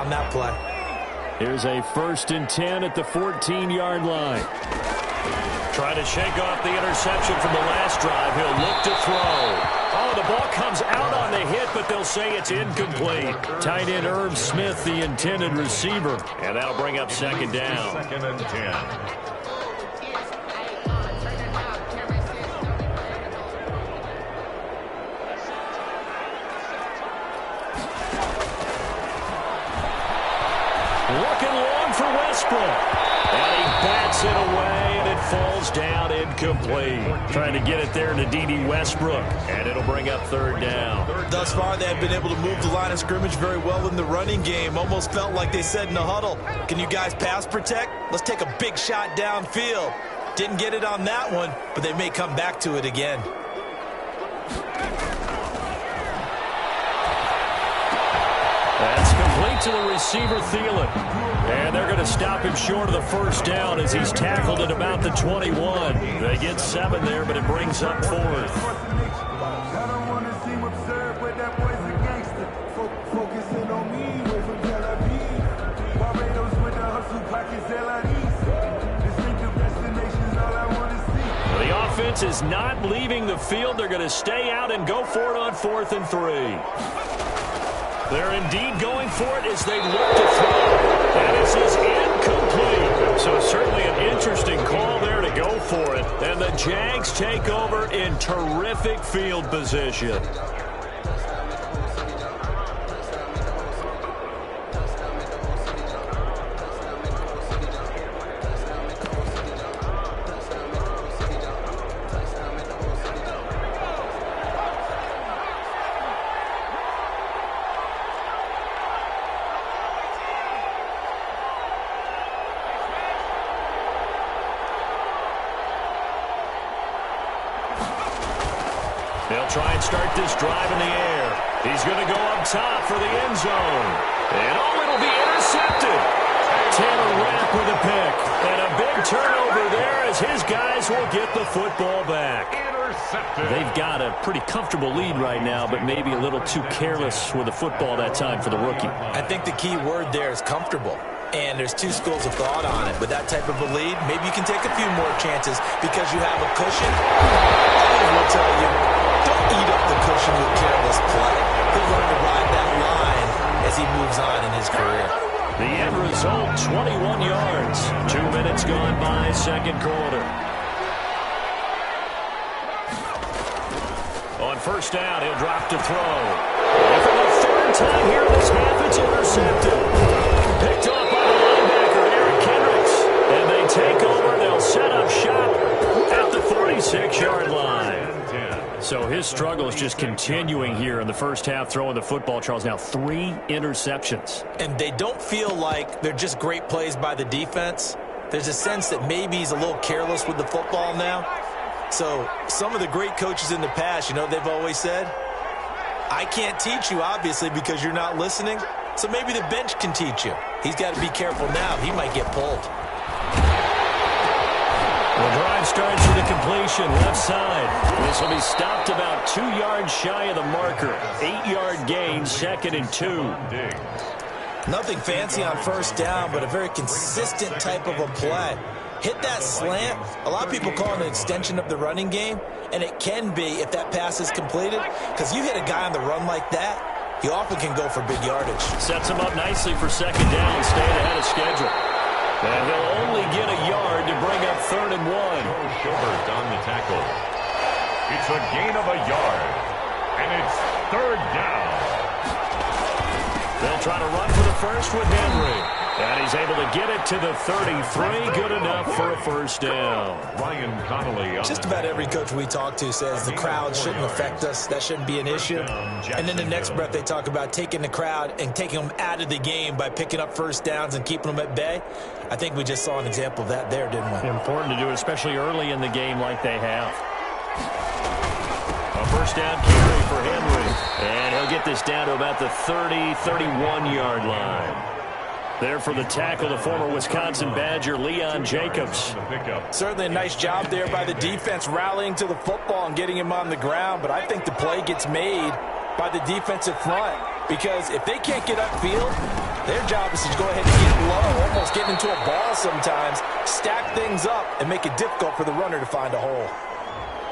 on that play. Here's a 1st and 10 at the 14-yard line. Trying to shake off the interception from the last drive. He'll look to throw. Oh, the ball comes out on the hit, but they'll say it's incomplete. Tight end Irv Smith, the intended receiver. And that'll bring up 2nd down. 2nd and 10. Looking long for Westbrook. And he bats it away, and it falls down incomplete. Trying to get it there to D.D. Westbrook. And it'll bring up 3rd down. Thus far, they have been able to move the line of scrimmage very well in the running game. Almost felt like they said in the huddle, can you guys pass protect? Let's take a big shot downfield. Didn't get it on that one, but they may come back to it again. That's complete to the receiver, Thielen. And they're going to stop him short of the 1st down as he's tackled at about the 21. They get 7 there, but it brings up 4th. The offense is not leaving the field. They're going to stay out and go for it on 4th and 3. They're indeed going for it as they look to throw. And it is incomplete. So certainly an interesting call there to go for it. And the Jags take over in terrific field position. They'll try and start this drive in the air. He's going to go up top for the end zone. And it'll be intercepted. Taylor Rapp with a pick. And a big turnover there as his guys will get the football back. Intercepted. They've got a pretty comfortable lead right now, but maybe a little too careless with the football that time for the rookie. I think the key word there is comfortable. And there's 2 schools of thought on it. With that type of a lead, maybe you can take a few more chances because you have a cushion. Others will tell you, don't eat up the cushion with careless play. He'll learn to ride that line as he moves on in his career. The end result, 21 yards. 2 minutes gone by, 2nd quarter. On 1st down, he'll drop to throw. And for the 3rd time here in this half, it's intercepted. Picked off by the linebacker, Eric Kendricks. And they take over. They'll set up shop at the 46-yard line. So his struggle is just continuing here in the 1st half, throwing the football, Charles. Now 3 interceptions. And they don't feel like they're just great plays by the defense. There's a sense that maybe he's a little careless with the football now. So some of the great coaches in the past, you know, they've always said, I can't teach you, obviously, because you're not listening. So maybe the bench can teach you. He's got to be careful now. He might get pulled. The drive starts with a completion, left side. This will be stopped about 2 yards shy of the marker. 8-yard gain, 2nd and 2. Nothing fancy on 1st down, but a very consistent type of a play. Hit that slant. A lot of people call it an extension of the running game, and it can be if that pass is completed, because you hit a guy on the run like that, he often can go for big yardage. Sets him up nicely for 2nd down, staying ahead of schedule. And he'll only get a yard to bring up 3rd and 1. Schubert on the tackle. It's a gain of a yard, and it's 3rd down. They'll try to run for the 1st with Henry. And he's able to get it to the 33. Good enough for a 1st down. Ryan Connolly. Just about every coach we talk to says the crowd shouldn't affect us. That shouldn't be an issue. And then the next breath they talk about taking the crowd and taking them out of the game by picking up 1st downs and keeping them at bay. I think we just saw an example of that there, didn't we? Important to do it, especially early in the game like they have. A 1st down carry for Henry. And he'll get this down to about the 30, 31-yard line. There for the tackle, the former Wisconsin Badger, Leon Jacobs. Certainly a nice job there by the defense rallying to the football and getting him on the ground, but I think the play gets made by the defensive front because if they can't get upfield, Their job is to go ahead and get low, almost get into a ball sometimes, stack things up, and make it difficult for the runner to find a hole.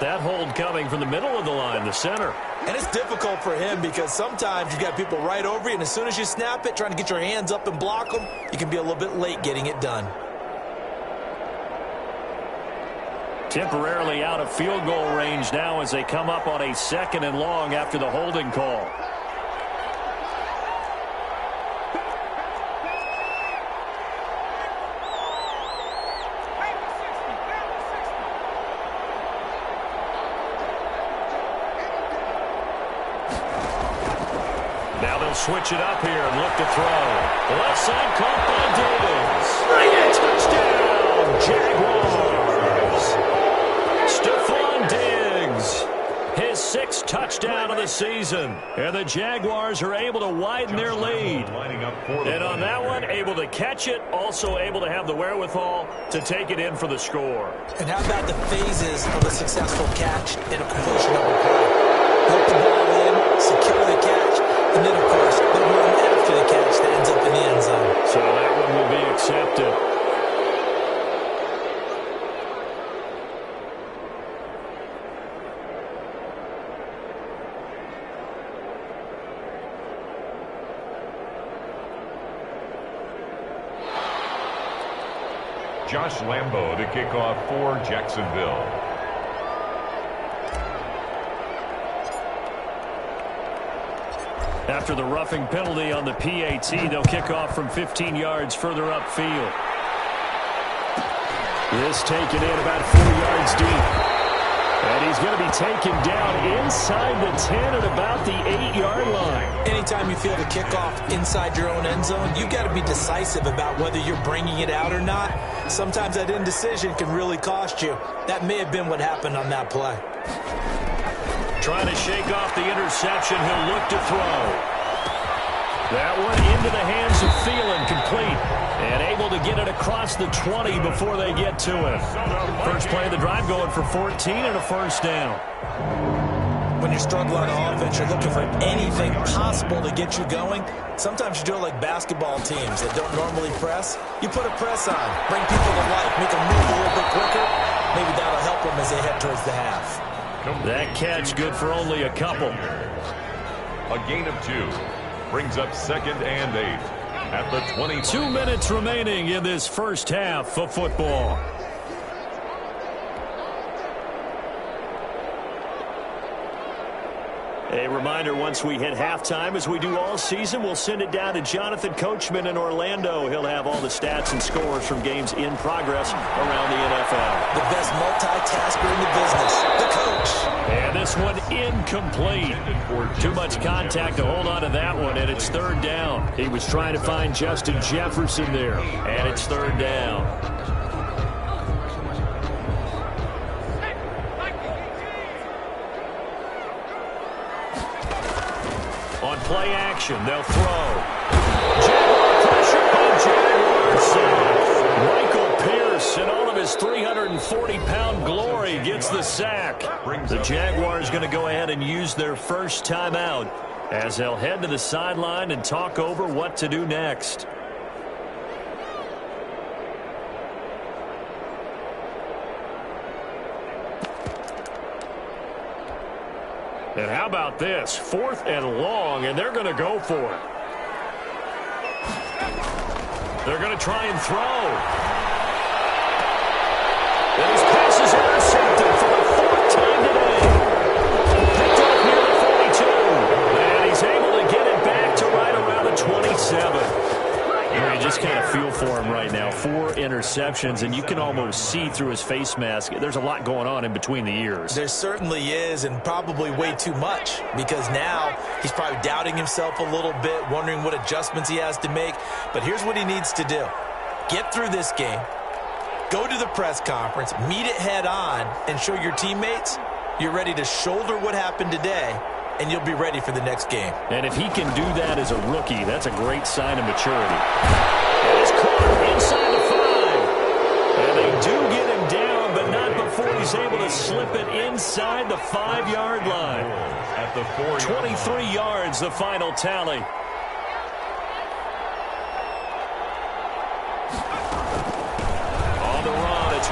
That hold coming from the middle of the line, the center. And it's difficult for him because sometimes you've got people right over you, and as soon as you snap it, trying to get your hands up and block them, you can be a little bit late getting it done. Temporarily out of field goal range now as they come up on a 2nd and long after the holding call. Now they'll switch it up here and look to throw. Left side caught by Davis. Bring it, touchdown, Jaguars. Stephon Diggs, his 6th touchdown of the season. And the Jaguars are able to widen their lead. And on that one, able to catch it, also able to have the wherewithal to take it in for the score. And how about the phases of a successful catch and a completion of a play? Hook the ball in, secure the catch, and then, of course, the run after the catch that ends up in the end zone. So that one will be accepted. Josh Lambo to kick off for Jacksonville. After the roughing penalty on the PAT, they'll kick off from 15 yards further upfield. This taken in about 4 yards deep. And he's going to be taken down inside the 10 at about the 8-yard line. Anytime you feel the kickoff inside your own end zone, you've got to be decisive about whether you're bringing it out or not. Sometimes that indecision can really cost you. That may have been what happened on that play. Trying to shake off the interception. He'll look to throw. That one into the hands of Thielen, complete. And able to get it across the 20 before they get to it. First play of the drive going for 14 and a first down. When you're struggling on offense, you're looking for anything possible to get you going. Sometimes you do it like basketball teams that don't normally press. You put a press on, bring people to life, make them move a little bit quicker. Maybe that'll help them as they head towards the half. That catch good for only a couple. A gain of 2 brings up 2nd and 8 at the 20. 2 minutes remaining in this first half of football. A reminder, once we hit halftime, as we do all season, we'll send it down to Jonathan Coachman in Orlando. He'll have all the stats and scores from games in progress around the NFL. The best multitasker in the business, the coach. And this one incomplete. Too much contact to hold on to that one, and it's 3rd down. He was trying to find Justin Jefferson there, and it's 3rd down. On play action, they'll throw. Jaguar pressure by Jaguars. Michael Pierce in all of his 340-pound glory gets the sack. The Jaguars going to go ahead and use their first timeout as they'll head to the sideline and talk over what to do next. And how about this? 4th and long, and they're going to go for it. They're going to try and throw. And his pass is intercepted for the 4th time today. Picked up near the 42. And he's able to get it back to right around the 27. You just kind of feel for him right now. 4 interceptions, and you can almost see through his face mask. There's a lot going on in between the ears. There certainly is, and probably way too much, because now he's probably doubting himself a little bit, wondering what adjustments he has to make. But here's what he needs to do. Get through this game, go to the press conference, meet it head on, and show your teammates you're ready to shoulder what happened today, and you'll be ready for the next game. And if he can do that as a rookie, that's a great sign of maturity. And it's caught inside the 5. And they do get him down, but not before he's able to slip it inside the 5-yard line. At the 23 yards, the final tally.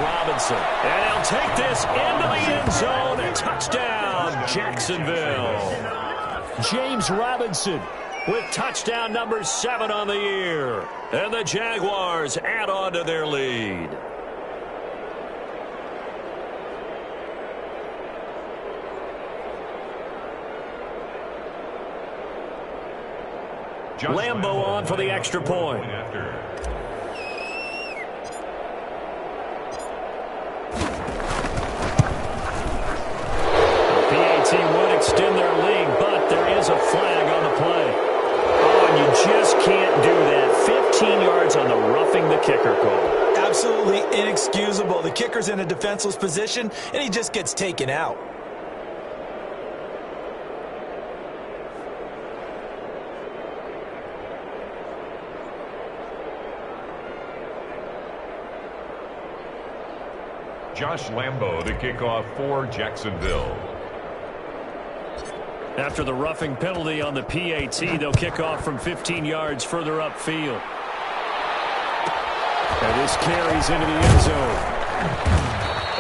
Robinson. And he'll take this into the end zone. Touchdown, Jacksonville. James Robinson with touchdown number 7 on the year. And the Jaguars add on to their lead. Lambo on for the extra point. PAT would extend their lead, but there is a flag on the play. Oh, and you just can't do that. 15 yards on the roughing the kicker call. Absolutely inexcusable. The kicker's in a defenseless position, and he just gets taken out. Josh Lambo, the kickoff for Jacksonville. After the roughing penalty on the PAT, they'll kick off from 15 yards further upfield. And this carries into the end zone.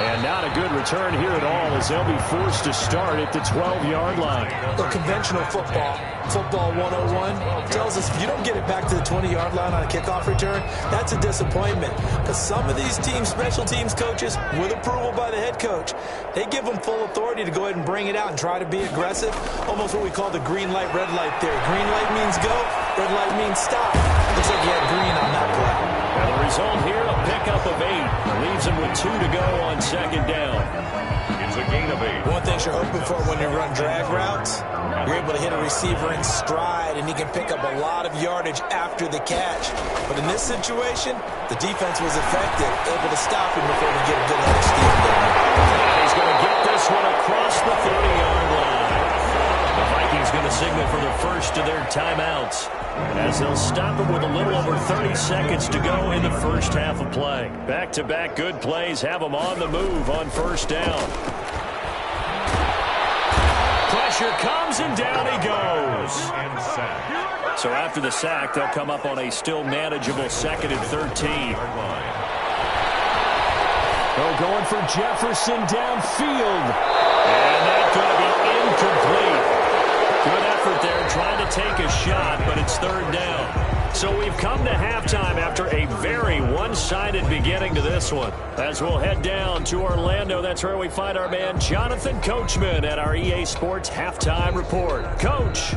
And not a good return here at all, as they'll be forced to start at the 12-yard line. The conventional football 101, tells us if you don't get it back to the 20-yard line on a kickoff return, that's a disappointment. But some of these teams, special teams coaches, with approval by the head coach, they give them full authority to go ahead and bring it out and try to be aggressive. Almost what we call the green light, red light theory. Green light means go, red light means stop. Looks like you had green on that play. And the result here, a pickup of 8. Leaves them with 2 to go on second down. It's a gain of 8. One thing you're hoping for when you run drag routes, you're able to hit a receiver in stride, and he can pick up a lot of yardage after the catch. But in this situation, the defense was effective, able to stop him before we get a good head of steam going. And he's going to get this one across the 30-yard line. The Vikings going to signal for the first of their timeouts, as they'll stop him with a little over 30 seconds to go in the first half of play. Back-to-back good plays have him on the move on first down. Pressure comes, and down he goes. So after the sack, they'll come up on a still manageable 2nd and 13. They're going for Jefferson downfield. And that's going to be incomplete. Good effort there, trying to take a shot, but it's 3rd down. So we've come to halftime after a very one-sided beginning to this one. As we'll head down to Orlando, that's where we find our man Jonathan Coachman at our EA Sports Halftime Report. Coach.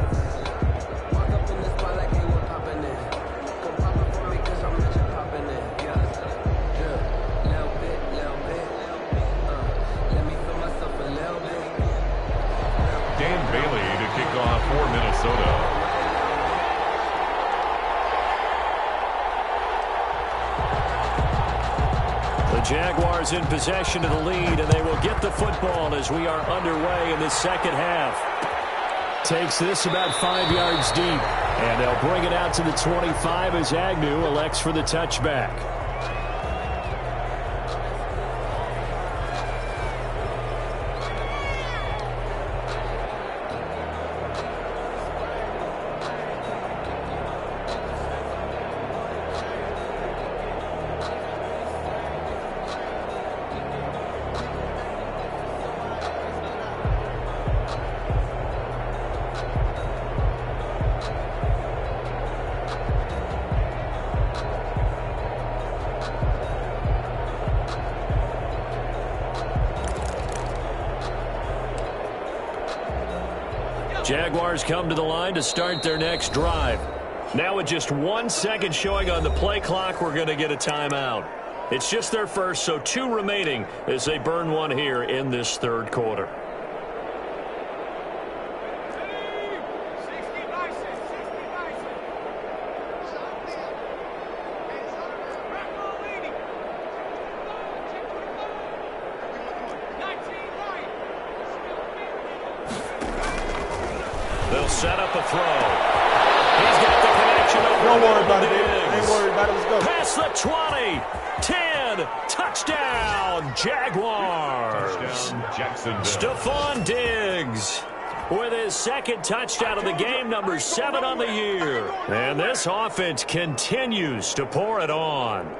Jaguars in possession of the lead, and they will get the football as we are underway in the second half. Takes this about 5 yards deep, and they'll bring it out to the 25 as Agnew elects for the touchback. Jaguars come to the line to start their next drive. Now with just 1 second showing on the play clock, we're going to get a timeout. It's just their first, so 2 remaining as they burn one here in this 3rd quarter. They'll set up a throw. He's got the connection over. Don't worry about it, David. Ain't worried about it. Let's go. Past the 20. 10. Touchdown, Jaguars. Touchdown, Jacksonville. Stephon Diggs with his 2nd touchdown of the game, number 7 on the year. And this offense continues to pour it on.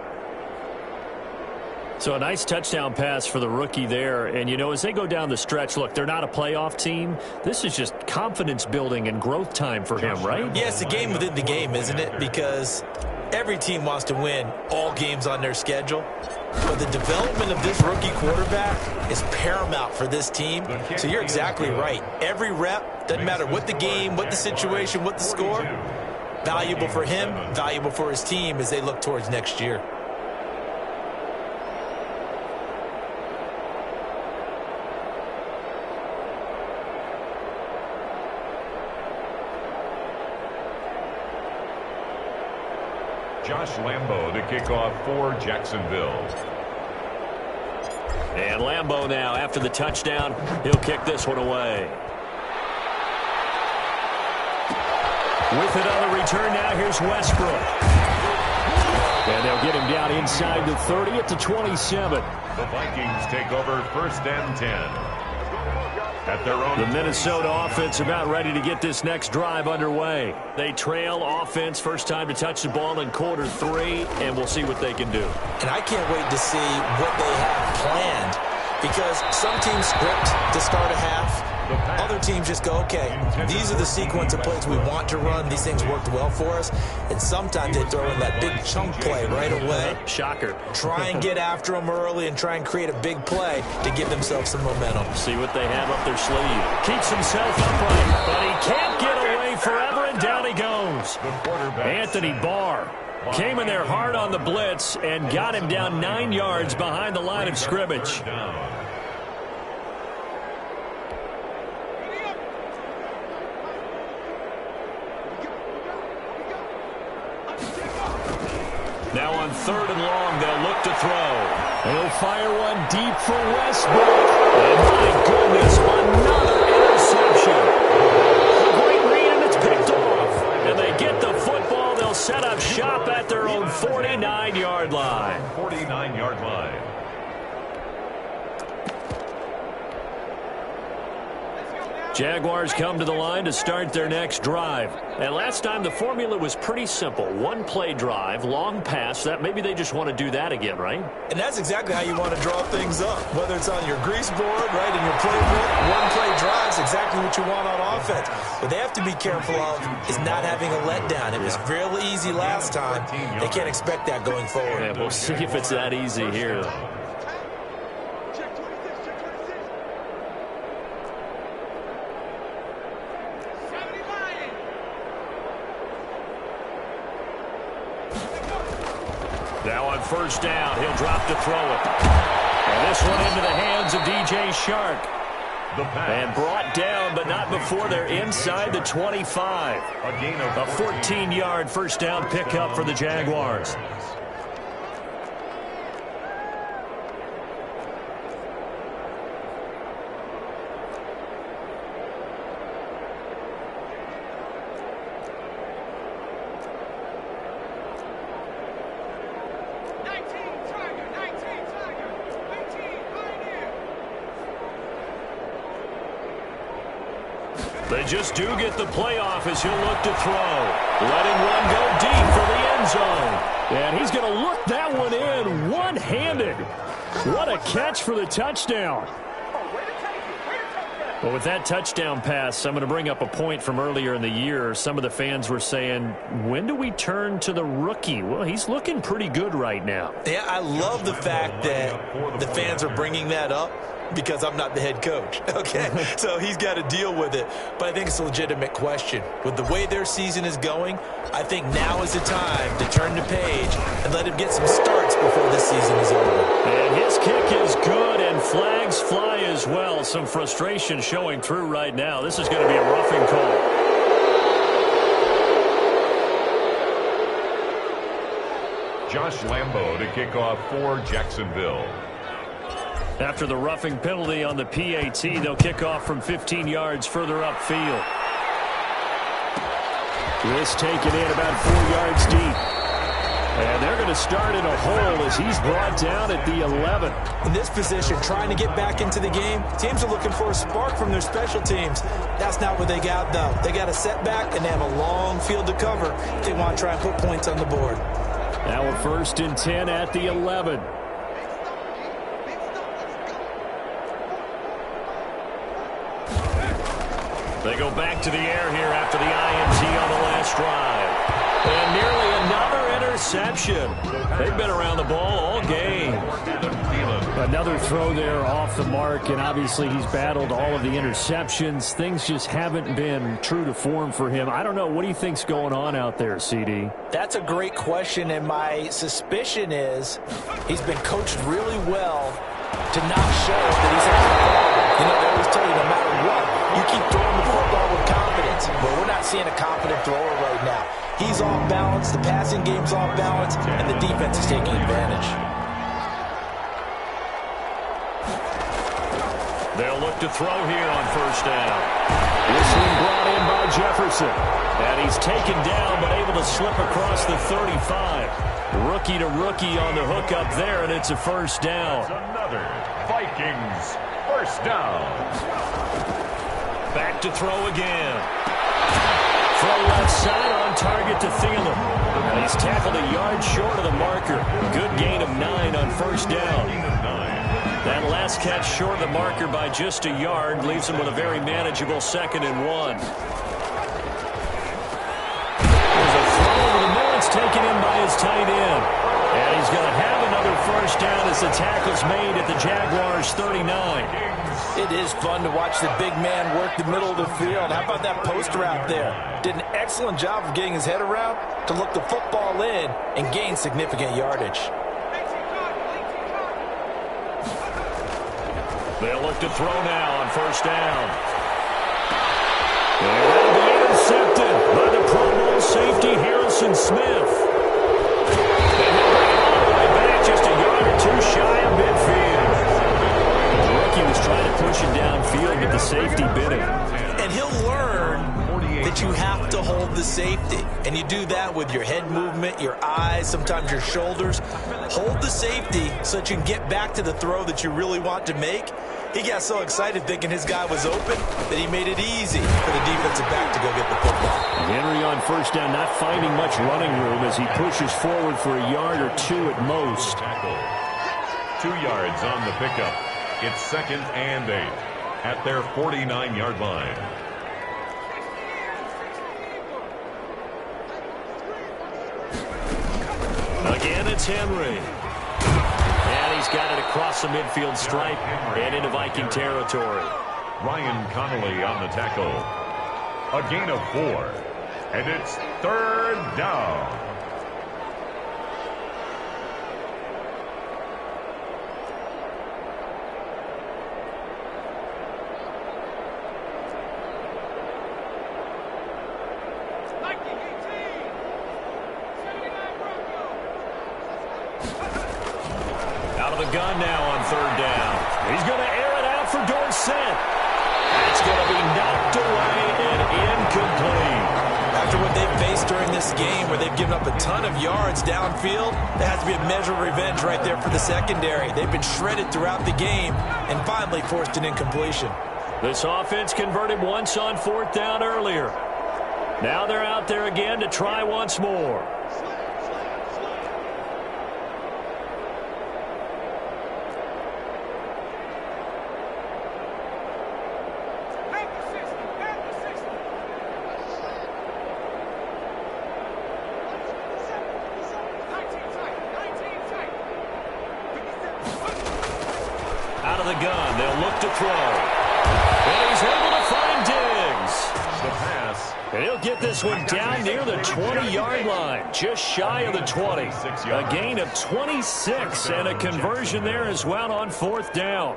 So a nice touchdown pass for the rookie there. And, you know, as they go down the stretch, look, they're not a playoff team. This is just confidence building and growth time for him, right? Yeah, it's a game within the game, isn't it? Because every team wants to win all games on their schedule. But the development of this rookie quarterback is paramount for this team. So you're exactly right. Every rep, doesn't matter what the game, what the situation, what the score, valuable for him, valuable for his team as they look towards next year. Josh Lambo to kick off for Jacksonville. And Lambo now, after the touchdown, he'll kick this one away. With it on the return now, here's Westbrook. And they'll get him down inside the 30 at the 27. The Vikings take over 1st and 10. At their own. The Minnesota offense about ready to get this next drive underway. They trail offense, first time to touch the ball in quarter 3, and we'll see what they can do. And I can't wait to see what they have planned, because some teams script to start a half. Other teams just go, okay, these are the sequence of plays we want to run. These things worked well for us. And sometimes they throw in that big chunk play right away. Shocker. Try and get after them early and try and create a big play to give themselves some momentum. See what they have up their sleeve. Keeps himself upright, but he can't get away forever, and down he goes. Anthony Barr came in there hard on the blitz and got him down 9 yards behind the line of scrimmage. Now on 3rd and long, they'll look to throw. He'll fire one deep for Westbrook. And my goodness, another interception. A great read, and it's picked off. And they get the football. They'll set up shop at their own 49-yard line. 49-yard line. Jaguars come to the line to start their next drive. And last time the formula was pretty simple. One play drive, long pass. That maybe they just want to do that again, right? And that's exactly how you want to draw things up. Whether it's on your grease board, right, in your playbook, one play drive is exactly what you want on offense. What they have to be careful of is not having a letdown. It was real easy last time. They can't expect that going forward. Yeah, we'll see if it's that easy here. Now on 1st down, he'll drop to throw it. And this one into the hands of DJ Shark. And brought down, but not before they're inside the 25. A 14-yard first down pickup for the Jaguars. They just do get the playoff as he'll look to throw. Letting one go deep for the end zone. And he's going to look that one in one-handed. What a catch for the touchdown. Well, with that touchdown pass, I'm going to bring up a point from earlier in the year. Some of the fans were saying, when do we turn to the rookie? Well, he's looking pretty good right now. Yeah, I love the fact that the fans are bringing that up, because I'm not the head coach, okay? So he's got to deal with it. But I think it's a legitimate question. With the way their season is going, I think now is the time to turn the page and let him get some starts before this season is over. And his kick is good, and flags fly as well. Some frustration showing through right now. This is going to be a roughing call. Josh Lambo to kick off for Jacksonville. After the roughing penalty on the PAT, they'll kick off from 15 yards further upfield. This taken in about 4 yards deep. And they're going to start in a hole as he's brought down at the 11. In this position, trying to get back into the game, teams are looking for a spark from their special teams. That's not what they got, though. They got a setback, and they have a long field to cover if they want to try and put points on the board. Now a 1st and 10 at the 11. They go back to the air here after the INT on the last drive. And nearly another interception. They've been around the ball all game. Another throw there off the mark, and obviously he's battled all of the interceptions. Things just haven't been true to form for him. I don't know. What do you think's going on out there, CD? That's a great question, and my suspicion is he's been coached really well to not show that he's having a problem. You know, they always tell you no matter what, you keep throwing the football with confidence. Well, we're not seeing a confident thrower right now. He's off balance, the passing game's off balance, and the defense is taking advantage. They'll look to throw here on first down. This one brought in by Jefferson. And he's taken down but able to slip across the 35. Rookie to rookie on the hook up there, and it's a first down. Another Vikings first down. Back to throw again. Throw left side on target to Thielen. And he's tackled a yard short of the marker. Good gain of 9 on first down. That last catch short of the marker by just a yard leaves him with a very manageable 2nd and 1. There's a throw over the middle. It's taken in by his tight end. And he's going to have another first down as the tackle's made at the Jaguars' 39. It is fun to watch the big man work the middle of the field. How about that post route there? Did an excellent job of getting his head around to look the football in and gain significant yardage. They'll look to throw now on first down. And that'll be intercepted by the Pro Bowl safety Harrison Smith. And he'll bring it all the way back just a yard or two shy of midfield. The rookie was trying to push him downfield, but the safety bit him. And he'll learn that you have to hold the safety. And you do that with your head movement, your eyes, sometimes your shoulders. Hold the safety so that you can get back to the throw that you really want to make. He got so excited thinking his guy was open that he made it easy for the defensive back to go get the football. Henry on first down, not finding much running room as he pushes forward for a yard or two at most. 2 yards on the pickup. It's 2nd and 8 at their 49-yard line. Again, it's Henry. And he's got it across the midfield stripe and into Viking territory. Ryan Connolly on the tackle. A gain of 4. And it's 3rd down. Gun now on 3rd down. He's going to air it out for Dorsett. That's going to be knocked away and incomplete. After what they've faced during this game where they've given up a ton of yards downfield, there has to be a measure of revenge right there for the secondary. They've been shredded throughout the game and finally forced an incompletion. This offense converted once on 4th down earlier. Now they're out there again to try once more. Out of the gun, they'll look to throw. And he's able to find Diggs. The pass. And he'll get this one down near the 20-yard line, just shy of the 20. A gain of 26 and a conversion there as well on 4th down.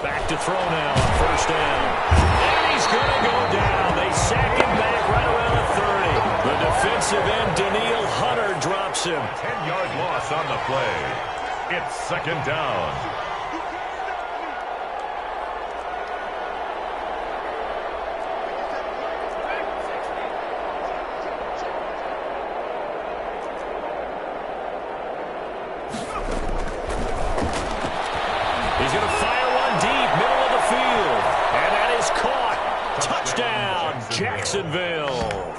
Back to throw now on 1st down. And he's going to go down. They sack him back right around the 30. The defensive end, Daniil Hunter, drops him. 10-yard loss on the play. It's 2nd down. He's going to fire one deep, middle of the field. And that is caught. Touchdown, Jacksonville.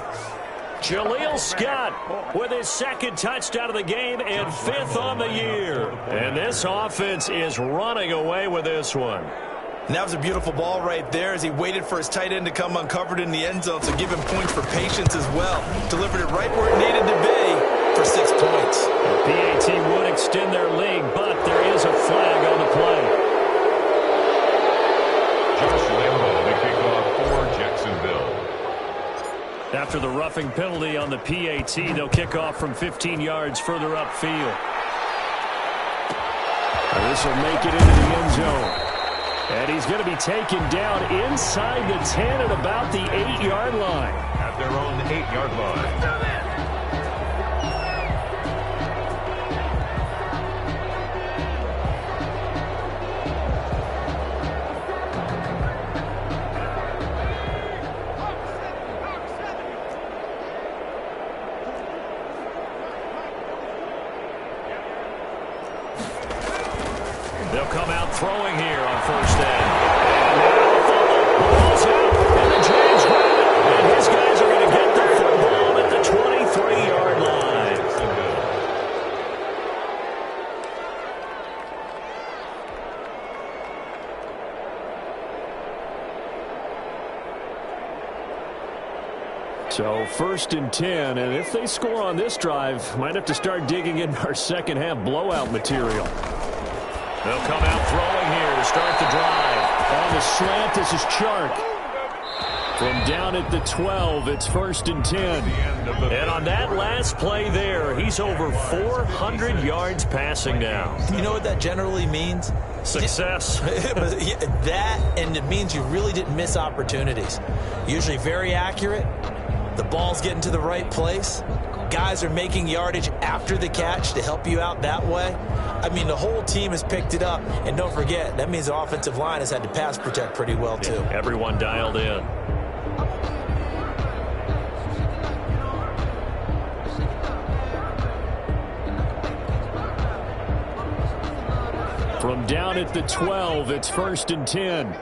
Jaleel Scott with his second touchdown of the game and fifth on the year. And this offense is running away with this one. And that was a beautiful ball right there as he waited for his tight end to come uncovered in the end zone, so give him points for patience as well. Delivered it right where it needed to be for 6 points. The PAT would extend their lead, but there is a flag on the play. Josh Lambo, the kickoff for Jacksonville. After the roughing penalty on the PAT, they'll kick off from 15 yards further upfield. This will make it into the end zone. And he's going to be taken down inside the 10 at about the 8-yard line. At their own 8-yard line. They'll come out throwing here on first down. And now the ball's out, and the Jags grab it. And his guys are going to get the football at the 23-yard line. So first and 10, and if they score on this drive, might have to start digging in our second half blowout material. They'll come out throwing here to start the drive. On the slant, this is Chark. From down at the 12, it's first and 10. And on that last play there, he's over 400 yards passing now. You know what that generally means? Success. That, and it means you really didn't miss opportunities. Usually very accurate. The ball's getting to the right place. Guys are making yardage after the catch to help you out that way. I mean, the whole team has picked it up. And don't forget, that means the offensive line has had to pass protect pretty well, too. Yeah, everyone dialed in. From down at the 12, it's first and 10.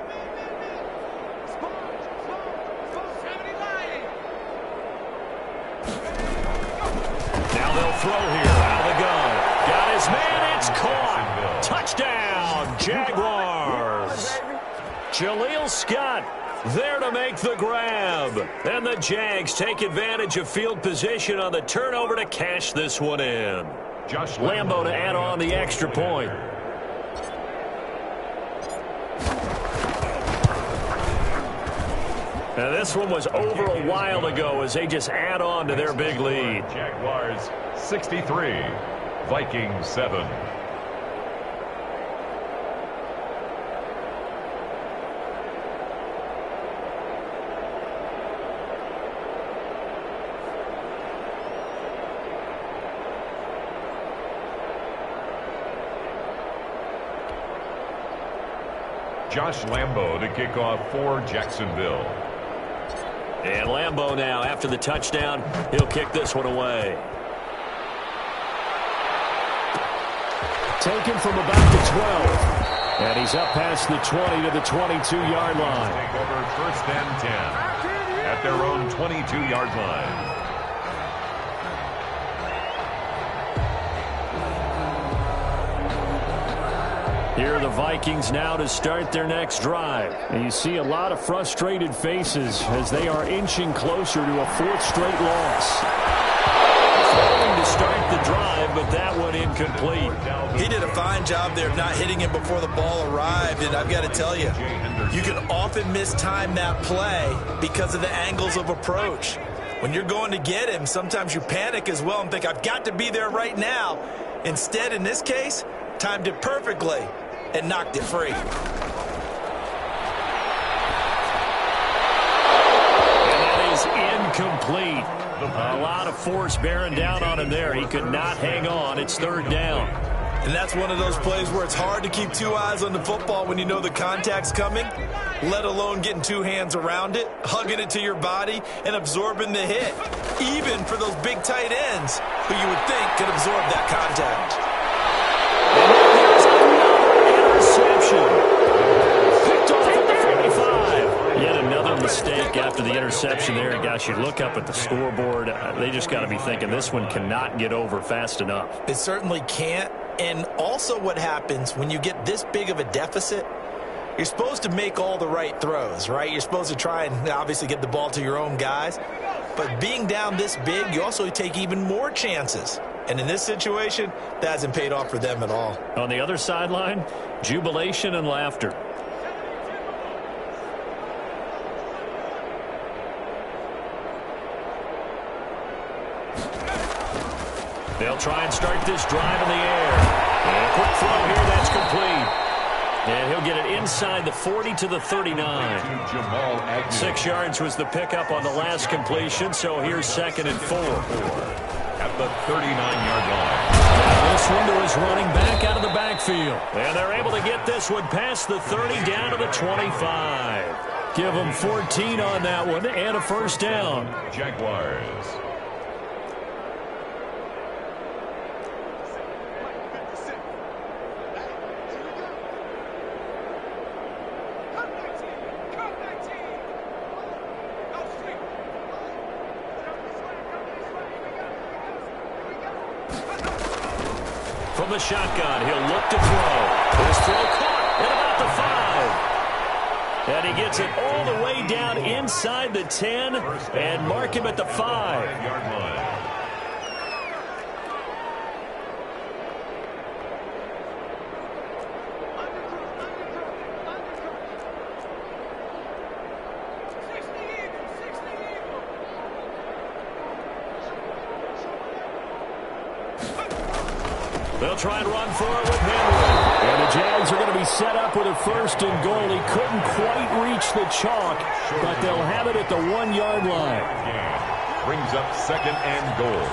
Throw here out of the gun. Got his man. It's caught. Touchdown, Jaguars. Jaleel Scott there to make the grab. And the Jags take advantage of field position on the turnover to cash this one in. Josh Lambo to add on the extra point. Now this one was over a while ago as they just add on to their big lead. Jaguars 63, Vikings 7. Josh Lambo to kick off for Jacksonville. And Lambo now, after the touchdown, he'll kick this one away. Taken from about the 12. And he's up past the 20 to the 22-yard line. Take over first and 10 at their own 22-yard line. Here are the Vikings now to start their next drive. And you see a lot of frustrated faces as they are inching closer to a fourth straight loss. Throwing to start the drive, but that one incomplete. He did a fine job there of not hitting him before the ball arrived, and I've got to tell you, you can often mistime that play because of the angles of approach. When you're going to get him, sometimes you panic as well and think, I've got to be there right now. Instead, in this case, timed it perfectly and knocked it free. And that is incomplete. A lot of force bearing down on him there. He could not hang on. It's third down. And that's one of those plays where it's hard to keep two eyes on the football when you know the contact's coming, let alone getting two hands around it, hugging it to your body, and absorbing the hit, even for those big tight ends who you would think could absorb that contact. Interception. Picked off at the 45. Yet another mistake after after the interception there. And, gosh, you look up at the scoreboard. They just got to be thinking this one cannot get over fast enough. It certainly can't. And also what happens when you get this big of a deficit, you're supposed to make all the right throws, right? You're supposed to try and obviously get the ball to your own guys. But being down this big, you also take even more chances. And in this situation, that hasn't paid off for them at all. On the other sideline, jubilation and laughter. They'll try and start this drive in the air. And a quick throw here, that's complete. And he'll get it inside the 40 to the 39. 6 yards was the pickup on the last completion, so here's 2nd and 4. At the 39-yard line. Now this window is running back out of the backfield. And they're able to get this one past the 30 down to the 25. Give them 14 on that one and a first down. Jaguars. From the shotgun, he'll look to throw. His throw caught at about the 5. And he gets it all the way down inside the 10 and mark him at the 5. They'll try and run for it with Henry. And the Jags are going to be set up with a 1st and goal. He couldn't quite reach the chalk, but they'll have it at the 1-yard line. Brings up 2nd and goal.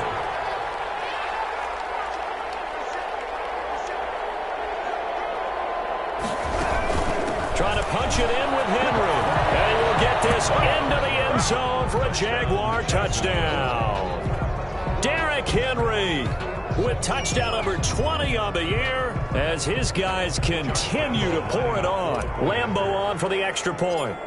Trying to punch it in with Henry. And he will get this into the end zone for a Jaguar touchdown. Derrick Henry with touchdown number 20 on the year as his guys continue to pour it on. Lambeau on for the extra point.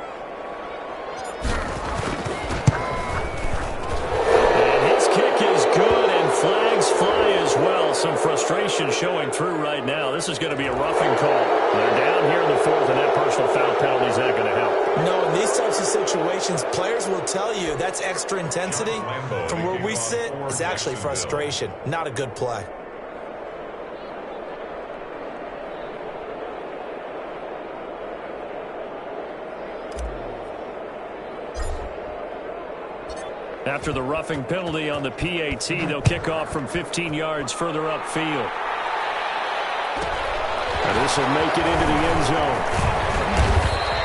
And his kick is good, and flags fly as well. Some frustration showing through right now. This is going to be a roughing call. They're down here in the 4th, and that personal foul penalty is not going to help. No, in these types of situations, players will tell you that's extra intensity. From where we sit, it's actually frustration. Not a good play. After the roughing penalty on the PAT, they'll kick off from 15 yards further upfield. And this will make it into the end zone.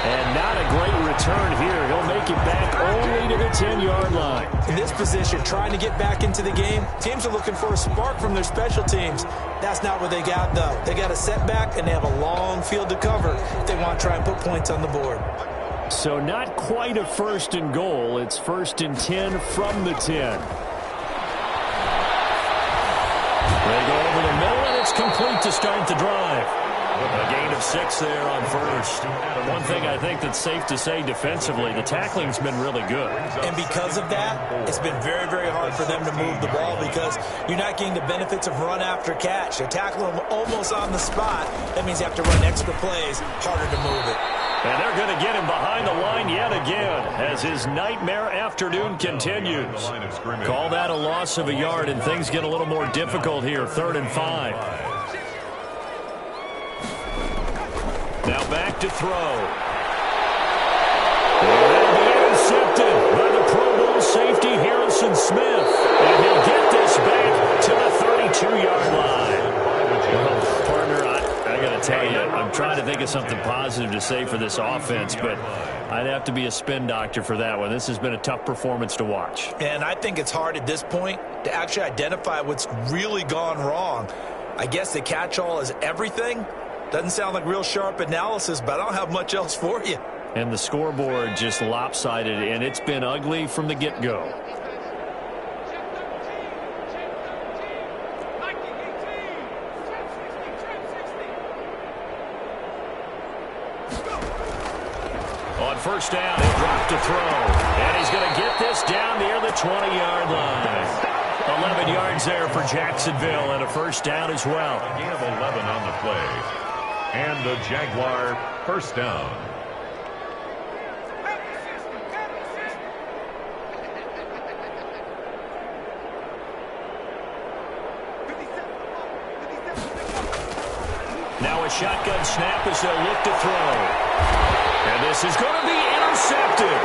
And not a great return here. He'll make it back only to the 10-yard line. In this position, trying to get back into the game, teams are looking for a spark from their special teams. That's not what they got, though. They got a setback, and they have a long field to cover if they want to try and put points on the board. So not quite a 1st and goal. It's 1st and 10 from the 10. They go over the middle, and it's complete to start the drive. A gain of 6 there on 1st. But one thing I think that's safe to say defensively, the tackling's been really good. And because of that, it's been very, very hard for them to move the ball because you're not getting the benefits of run after catch. They're tackling them almost on the spot. That means you have to run extra plays, harder to move it. And they're going to get him behind the line yet again as his nightmare afternoon continues. Call that a loss of a yard, and things get a little more difficult here, 3rd and 5. Now back to throw. And it'll be intercepted by the Pro Bowl safety Harrison Smith. And he'll get this back to the 32-yard line. Well, partner, I got to tell you, I'm trying to think of something positive to say for this offense, but I'd have to be a spin doctor for that one. This has been a tough performance to watch. And I think it's hard at this point to actually identify what's really gone wrong. I guess the catch-all is everything. Doesn't sound like real sharp analysis, but I don't have much else for you. And the scoreboard just lopsided, and it's been ugly from the get-go. On first down, he'll drop to throw. And he's going to get this down near the 20-yard line. 11 yards there for Jacksonville, and a first down as well. A gain of 11 on the play. And the Jaguar first down. Now a shotgun snap as they'll look to throw. And this is going to be intercepted.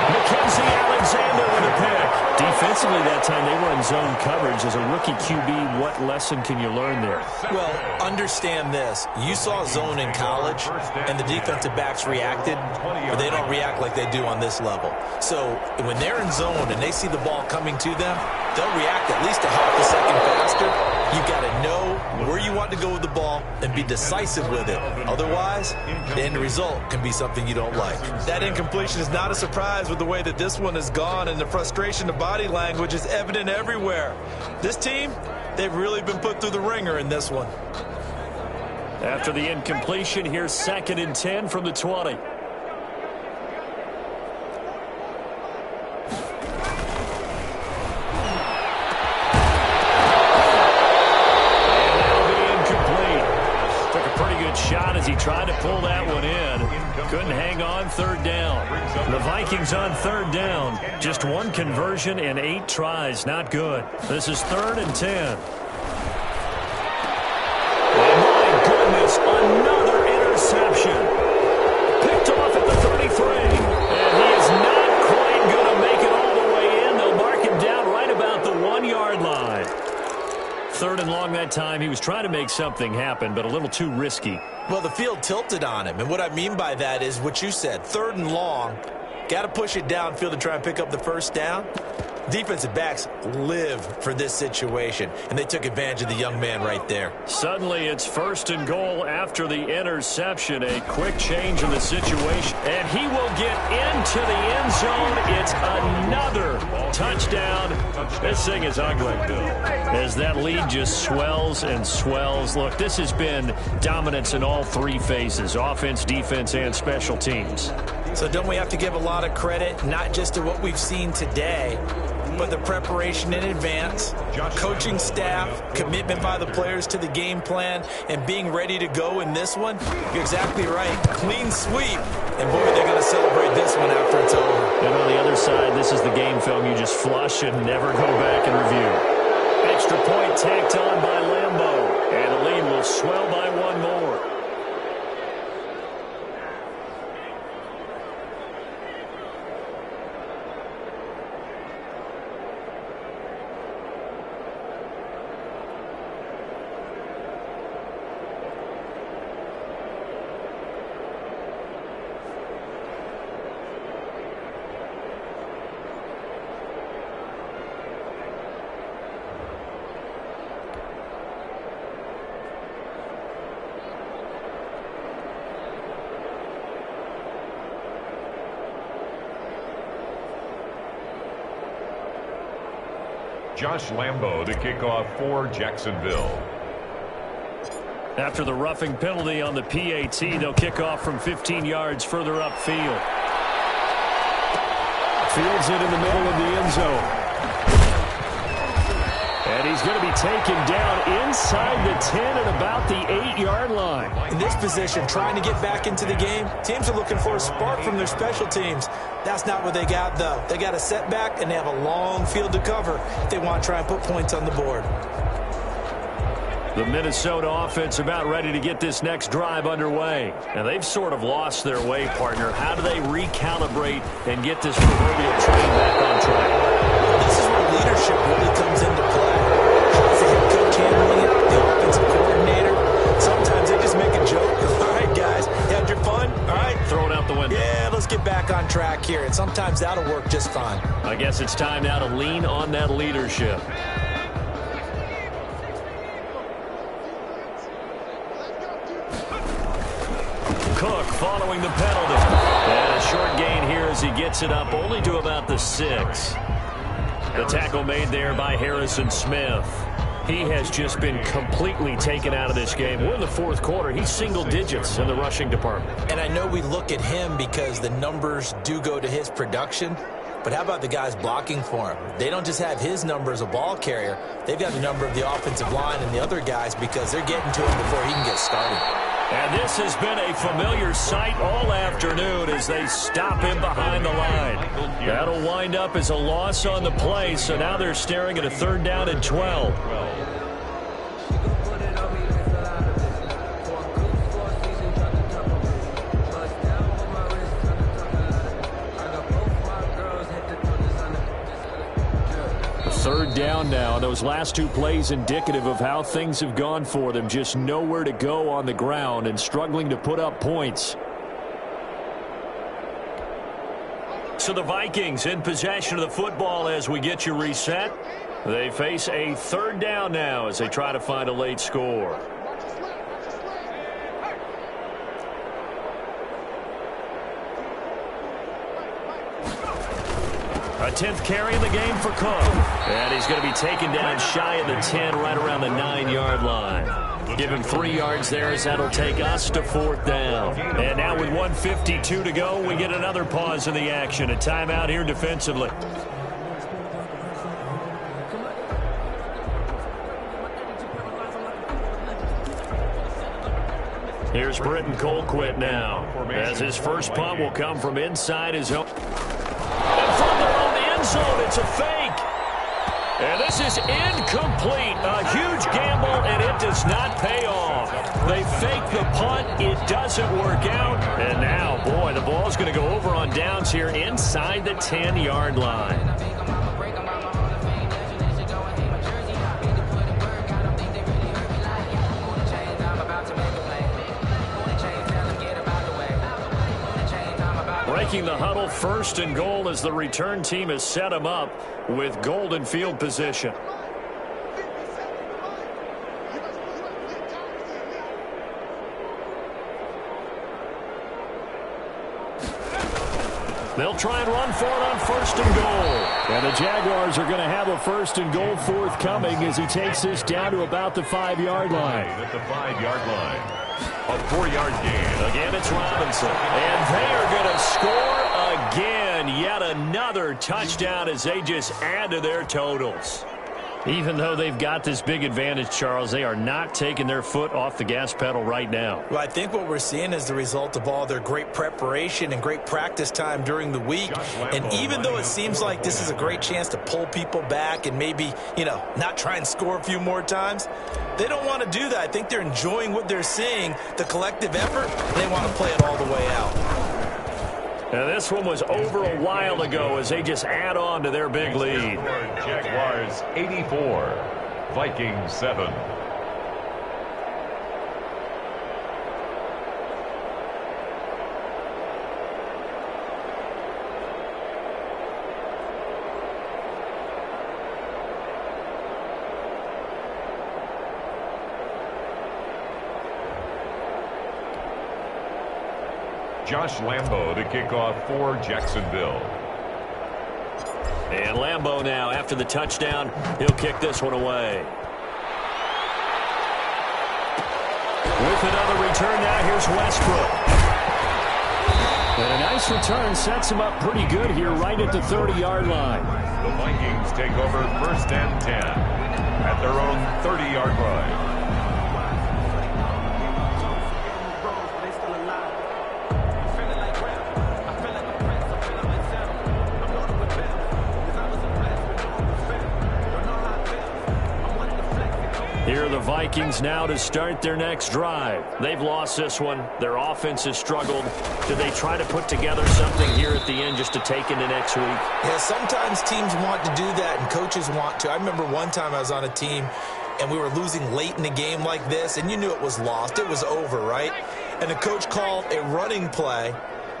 Mackenzie Alexander with a pick. Defensively that time they were in zone coverage. As a rookie QB, what lesson can you learn there? Well, understand this. You saw zone in college, and the defensive backs reacted, but they don't react like they do on this level. So when they're in zone and they see the ball coming to them, they'll react at least a half a second faster. You've got to know where you want to go with the ball and be decisive with it. Otherwise, the end result can be something you don't like. That incompletion is not a surprise with the way that this one has gone, and the frustration of body language is evident everywhere. This team, they've really been put through the ringer in this one. After the incompletion, here's 2nd and 10 from the 20. Shot as he tried to pull that one in. Couldn't hang on 3rd down. The Vikings on 3rd down. Just one conversion and 8 tries. Not good. This is 3rd and 10. Oh, my goodness. Another interception. Picked off at the 33. And he is not quite going to make it all the way in. They'll mark him down right about the 1-yard line. 3rd and long that time. He was trying to make something happen, but a little too risky. Well, the field tilted on him, and what I mean by that is what you said, 3rd and long, got to push it downfield to try and pick up the first down. Defensive backs live for this situation, and they took advantage of the young man right there. Suddenly, it's 1st and goal after the interception. A quick change in the situation, and he will get into the end zone. It's another touchdown. This thing is ugly as that lead just swells and swells. Look, this has been dominance in all 3 phases, offense, defense, and special teams. So don't we have to give a lot of credit, not just to what we've seen today, but the preparation in advance, coaching staff, commitment by the players to the game plan, and being ready to go in this one? You're exactly right. Clean sweep. And, boy, they're going to celebrate this one after it's over. And on the other side, this is the game film you just flush and never go back and review. Extra point tacked on by Lambeau. And the lead will swell by 1 more. Josh Lambeau to kick off for Jacksonville. After the roughing penalty on the PAT, they'll kick off from 15 yards further upfield. Fields it in the middle of the end zone. And he's going to be taken down inside the 10 at about the 8-yard line. In this position, trying to get back into the game, teams are looking for a spark from their special teams. That's not what they got, though. They got a setback, and they have a long field to cover if they want to try and put points on the board. The Minnesota offense about ready to get this next drive underway. And they've sort of lost their way, partner. How do they recalibrate and get this proverbial train back on track? This is where leadership really comes into play. How's the head coach handling it? The offensive coordinator? Sometimes they just make a joke. All right, guys, you had your fun? All right. Throw it out the window. Yeah, let's get back on track here. And sometimes that'll work just fine. I guess it's time now to lean on that leadership. Cook following the penalty. And a short gain here as he gets it up only to about the 6. The tackle made there by Harrison Smith. He has just been completely taken out of this game. We're in the fourth quarter. He's single digits in the rushing department. And I know we look at him because the numbers do go to his production. But how about the guys blocking for him? They don't just have his number as a ball carrier. They've got the number of the offensive line and the other guys because they're getting to him before he can get started. And this has been a familiar sight all afternoon as they stop him behind the line. That'll wind up as a loss on the play, so now they're staring at a 3rd down and 12. Third down now. Those last 2 plays indicative of how things have gone for them. Just nowhere to go on the ground and struggling to put up points. So the Vikings in possession of the football as we get you reset. They face a 3rd down now as they try to find a late score. A 10th carry in the game for Cook. And he's going to be taken down shy of the 10, right around the 9-yard line. Give him 3 yards there as that'll take us to 4th down. And now with 1:52 to go, we get another pause in the action. A timeout here defensively. Here's Britton Colquitt now, as his first punt will come from inside his own. And from their own end zone, it's a fake. And this is incomplete. A huge gamble, and it does not pay off. They fake the punt. It doesn't work out. And now, boy, the ball's going to go over on downs here inside the 10-yard line. Breaking the huddle, 1st and goal as the return team has set him up with golden field position. They'll try and run for it on 1st and goal. And the Jaguars are going to have a 1st and goal forthcoming as he takes this down to about the 5-yard line. At the 5-yard line. A 4-yard gain. Again, it's Robinson. And they are going to score again. Yet another touchdown as they just add to their totals. Even though they've got this big advantage, Charles, they are not taking their foot off the gas pedal right now. Well, I think what we're seeing is the result of all their great preparation and great practice time during the week. And even though it seems like this is a great chance to pull people back and maybe, not try and score a few more times, they don't want to do that. I think they're enjoying what they're seeing, the collective effort. They want to play it all the way out. And this one was over a while ago as they just add on to their big lead. Jaguars 84, Vikings 7. Josh Lambo to kick off for Jacksonville. And Lambo now, after the touchdown, he'll kick this one away. With another return now, here's Westbrook. And a nice return sets him up pretty good here right at the 30-yard line. The Vikings take over 1st and 10 at their own 30-yard line. Here are the Vikings now to start their next drive. They've lost this one. Their offense has struggled. Do they try to put together something here at the end just to take into next week? Yeah, sometimes teams want to do that and coaches want to. I remember one time I was on a team and we were losing late in the game like this, and you knew it was lost. It was over, right? And the coach called a running play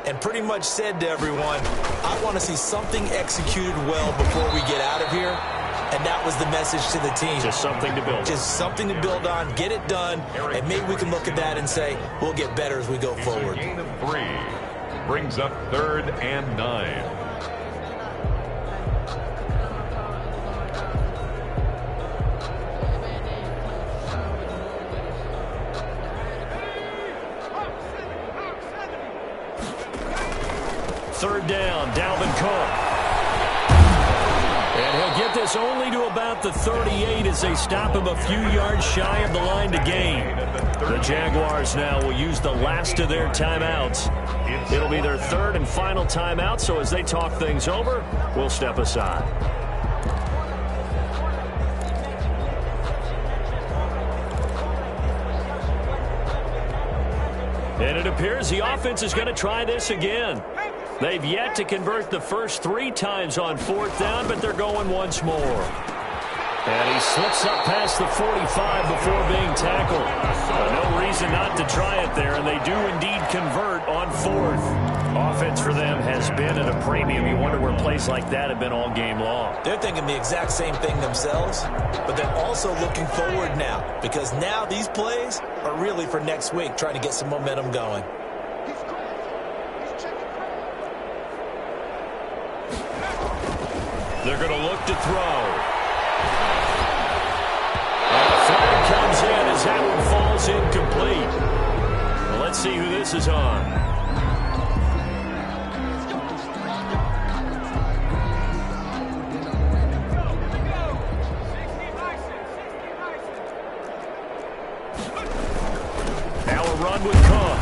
and pretty much said to everyone, I want to see something executed well before we get out of here. And that was the message to the team. Just something to build on. Just something to build on, get it done, and maybe we can look at that and say, we'll get better as we go forward. Gain of 3 brings up 3rd and 9. third down, Dalvin Cook. And he'll get this only to about the 38 as they stop him a few yards shy of the line to gain. The Jaguars now will use the last of their timeouts. It'll be their third and final timeout, so as they talk things over, we'll step aside. And it appears the offense is going to try this again. They've yet to convert the first 3 times on fourth down, but they're going once more. And he slips up past the 45 before being tackled. No reason not to try it there, and they do indeed convert on fourth. Offense for them has been at a premium. You wonder where plays like that have been all game long. They're thinking the exact same thing themselves, but they're also looking forward now, because now these plays are really for next week, trying to get some momentum going. They're going to look to throw. And the flag comes in as that one falls incomplete. Well, let's see who this is on. Now a run with Cook.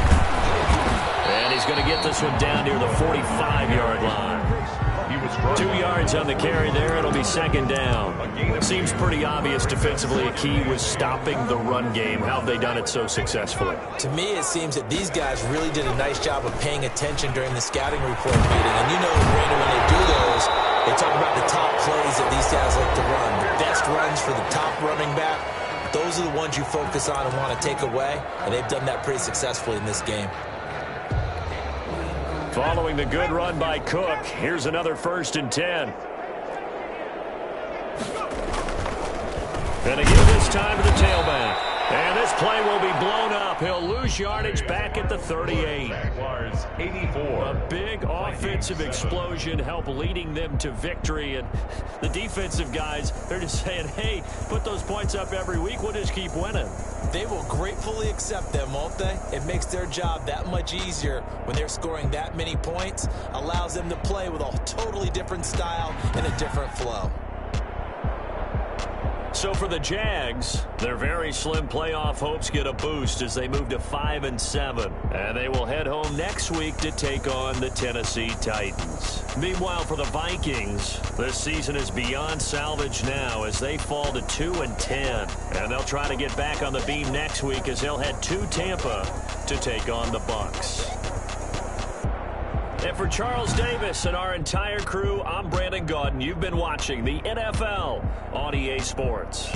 And he's going to get this one down near the 45-yard line. 2 yards on the carry there. It'll be second down. Seems pretty obvious defensively a key was stopping the run game. How have they done it so successfully? To me, it seems that these guys really did a nice job of paying attention during the scouting report meeting. And you know, Brandon, when they do those, they talk about the top plays that these guys like to run. The best runs for the top running back. Those are the ones you focus on and want to take away. And they've done that pretty successfully in this game. Following the good run by Cook, here's another 1st and 10. And again this time to the tailback. And this play will be blown up. He'll lose yardage back at the 38. Jaguars 84. A big offensive explosion helped leading them to victory. And the defensive guys, they're just saying, hey, put those points up every week. We'll just keep winning. They will gratefully accept them, won't they? It makes their job that much easier when they're scoring that many points. Allows them to play with a totally different style and a different flow. So for the Jags, their very slim playoff hopes get a boost as they move to 5-7. And they will head home next week to take on the Tennessee Titans. Meanwhile, for the Vikings, this season is beyond salvage now as they fall to 2-10. And they'll try to get back on the beam next week as they'll head to Tampa to take on the Bucs. And for Charles Davis and our entire crew, I'm Brandon Gaudin. You've been watching the NFL on EA Sports.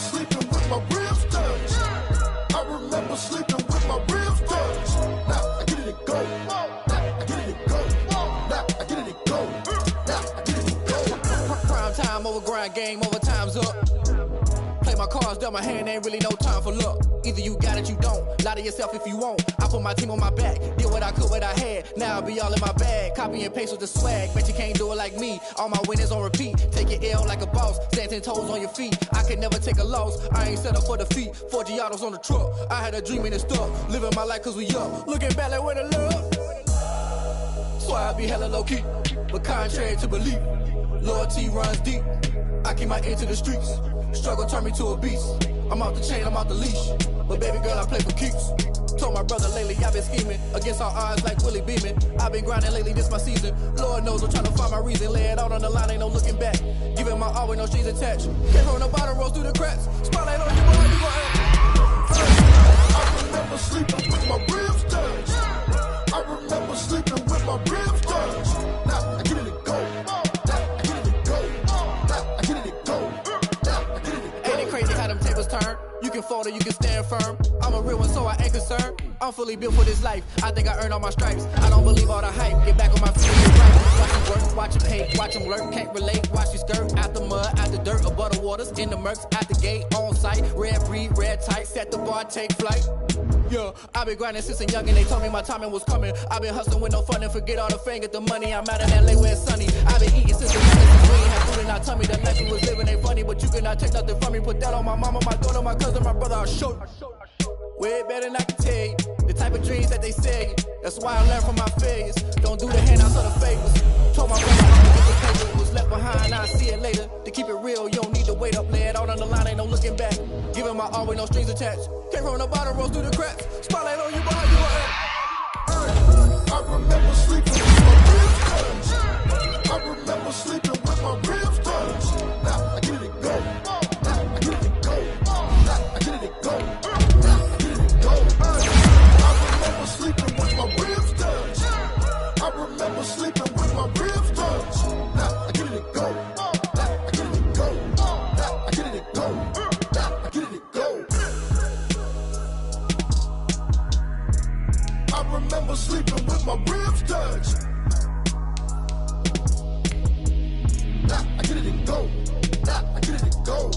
sleeping with my ribs touched. I remember sleeping with my ribs touched. Now I get it and go. Now I get it and go. Now I get it and go. Now I get it and go. Prime time over grind game, over time's up. Play my cards, dealt my hand, ain't really no time for luck. Either you got it, you don't. Lie to yourself if you won't. I put my team on my back, did what I could, what I had. Now I'll be all in my bag. Copy and paste with the swag. Bet you can't do it like me. All my winners on repeat. Take your L like a boss. Stand 10 toes on your feet. I can never take a loss. I ain't set up for defeat. 4 Giottos on the truck. I had a dream and it's stuck. Living my life cause we up. Looking back like where the love. So I be hella low key. But contrary to belief, loyalty runs deep. I keep my ear to the streets. Struggle turned me to a beast. I'm off the chain, I'm off the leash. But baby girl, I play for keeps. Told my brother lately, I've been scheming. Against all odds like Willie Beeman. I've been grinding lately, this my season. Lord knows I'm trying to find my reason. Lay it out on the line, ain't no looking back. Giving my all with no strings attached. Came from the bottom, rose through the cracks. Spotlight on you, boy, you gon' I remember sleeping with my ribs touched. I remember sleeping with my ribs touched. Now I get it and go. Now I get it and go. Now I get it and go. Now I get it and go. Ain't it crazy how them tables turn? You can fold or you can stand firm. I'm a real one, so I ain't concerned. I'm fully built for this life. I think I earned all my stripes. I don't believe all the hype. Get back on my feet and get right. Watch them work, watch them hate, watch them lurk. Can't relate, watch you skirt. Out the mud, out the dirt, above the waters. In the murks, out the gate, on site. Red breed, red tight. Set the bar, take flight. Yeah, I've been grinding since a youngin'. They told me my timing was coming. I've been hustling with no fun and forget all the fame, get the money. I'm out in LA where it's sunny. I've been eating since the youngin'. We ain't had food in our tummy. The life we was living ain't funny, but you cannot take nothing from me. Put that on my mama, my daughter, my cousin, my brother. I'll show you. Way better than I can tell you. The type of dreams that they sell you. That's why I learned from my failures. Don't do the handouts or the favors. Told my brother I'm gonna get the paper. Was left behind, I'll see it later. To keep it real, you don't need to wait up. Lay it out on the line, ain't no looking back. Giving my all with no strings attached. Came from the bottom, rose through the cracks. Spotlight on you, boy, you are. I remember sleeping with my ribs touched. I remember sleeping with my ribs touched. Now I get it and go. Now I get it and go. Now I get it and go. Now I get it and go. I remember sleeping with my ribs touched. I remember sleeping with my ribs touched. Now I get it and go. Now I get it and go. Now I get it and go. Now I get it and go. I remember sleeping with my ribs touched. Now I get it and go. Now I get it and go.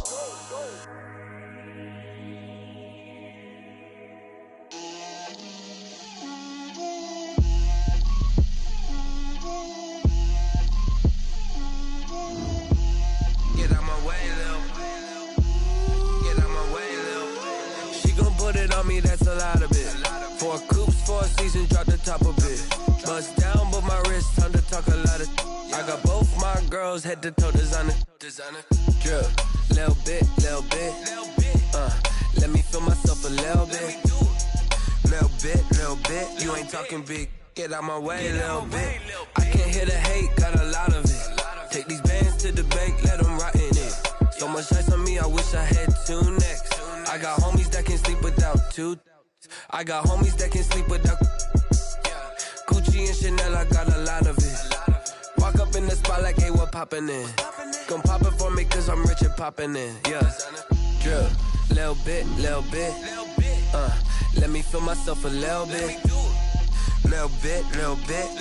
Get out my way, Lil. Get out my way, Lil. She gon' put it on me, that's a lot of it. 4 coops, 4 seasons, drop the top a bit. Bust down, but my wrist, time to talk a lot of. I got both my girls head to toe designer. Drip, little bit, little bit. Let me feel myself a little bit. Little bit. You ain't talking big. Get out my way, little bit. I can't hear the hate, got a lot of it. Take these bands to the bank, let them rot in it. So much ice on me, I wish I had 2 necks. I got homies that can sleep without 2. I got homies that can sleep without Gucci and Chanel, I got a lot of it. Walk up in the spot like, hey, what poppin' in? Gon' pop it for me cause I'm rich and poppin' in, yeah. Drip, little bit. Let me feel myself a little bit. Little bit.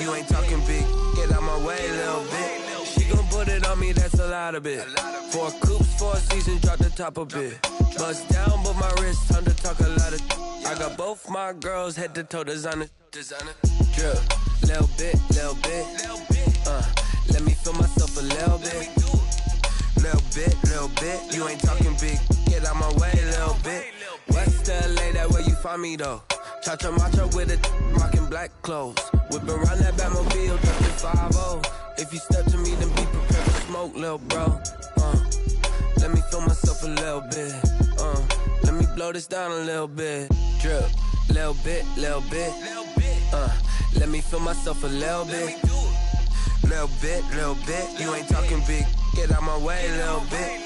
You ain't talking big. Get out my way, little bit. She gon' put it on me, that's a lot of it. 4 coops, 4 seasons, drop the top a bit. Bust down, but my wrist, time to talk a lot of. I got both my girls head to toe designer. Drip, little bit. Let me feel myself a little bit. Little bit. You ain't talking big. Get out my way, little bit. West LA, that where you find me though. Cha-cha matcha with it, rockin' black clothes. Whip around that Batmobile, dressed 5-0. If you step to me, then be prepared for smoke, lil' bro. Let me feel myself a little bit. Let me blow this down a little bit. Drip, little bit. Let me feel myself a little bit. Little bit. You ain't talking big. Get out my way, little bit.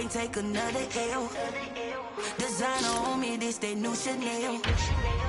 can't take another L. Designer on me, this they new Chanel.